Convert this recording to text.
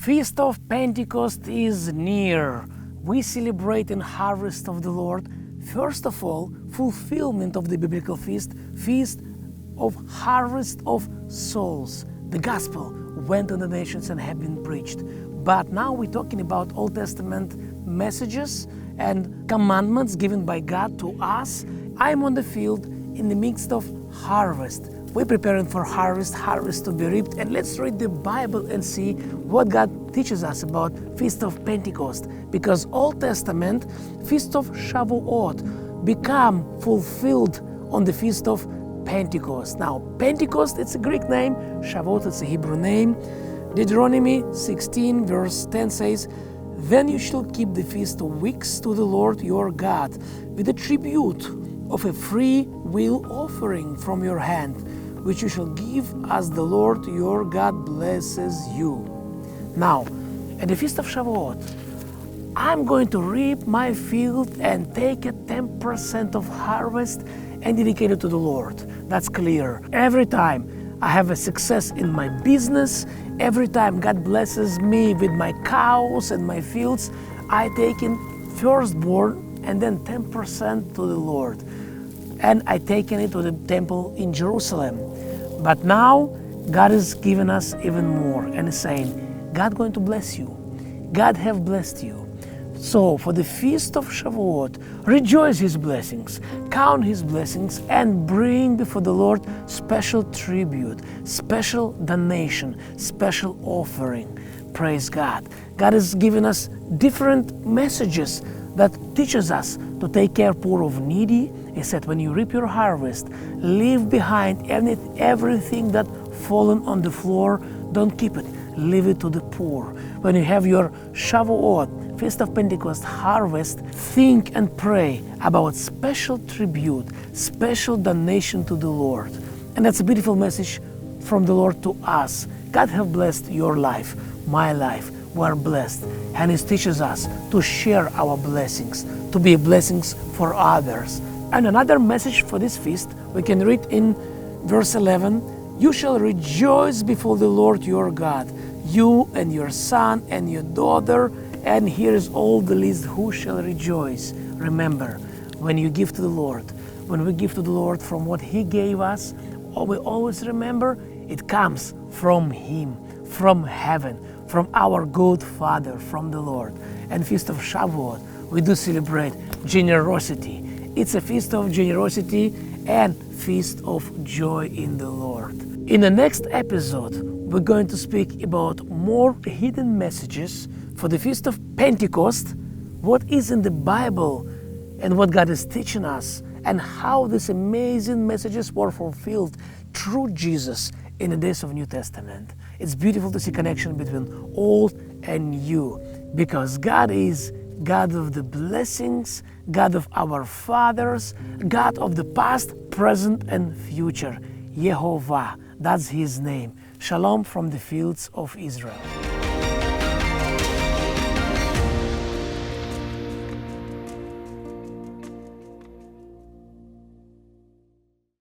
Feast of Pentecost is near. We celebrate in harvest of the Lord. First of all, fulfillment of the biblical feast of harvest of souls. The gospel went to the nations and have been preached. But now we're talking about Old Testament messages and commandments given by God to us. I'm on the field in the midst of harvest. We're preparing for harvest to be reaped. And let's read the Bible and see what God teaches us about Feast of Pentecost. Because Old Testament, Feast of Shavuot, become fulfilled on the Feast of Pentecost. Now, Pentecost, it's a Greek name. Shavuot, it's a Hebrew name. Deuteronomy 16 verse 10 says, "Then you shall keep the feast of weeks to the Lord your God with a tribute of a free will offering from your hand, which you shall give as the Lord your God blesses you." Now, at the Feast of Shavuot, I'm going to reap my field and take a 10% of harvest and dedicate it to the Lord. That's clear. Every time I have a success in my business, every time God blesses me with my cows and my fields, I take in firstborn and then 10% to the Lord. And I taken it to the temple in Jerusalem. But now God has given us even more and is saying, God going to bless you. God have blessed you. So for the Feast of Shavuot, rejoice His blessings, count His blessings, and bring before the Lord special tribute, special donation, special offering. Praise God. God has given us different messages that teaches us to take care poor of needy. He said, when you reap your harvest, leave behind everything that fallen on the floor. Don't keep it. Leave it to the poor. When you have your Shavuot, Feast of Pentecost harvest, think and pray about special tribute, special donation to the Lord. And that's a beautiful message from the Lord to us. God have blessed your life, my life. We are blessed. And He teaches us to share our blessings, to be blessings for others. And another message for this feast, we can read in verse 11, "You shall rejoice before the Lord your God, you and your son and your daughter." And here is all the list, who shall rejoice. Remember, when you give to the Lord, when we give to the Lord from what He gave us, we always remember it comes from Him, from heaven, from our good Father, from the Lord. And Feast of Shavuot, we do celebrate generosity. It's a feast of generosity and feast of joy in the Lord. In the next episode, we're going to speak about more hidden messages for the Feast of Pentecost, what is in the Bible and what God is teaching us, and how these amazing messages were fulfilled through Jesus in the days of New Testament. It's beautiful to see connection between old and new, because God is God of the blessings, God of our fathers, God of the past, present, and future. Jehovah, that's His name. Shalom from the fields of Israel.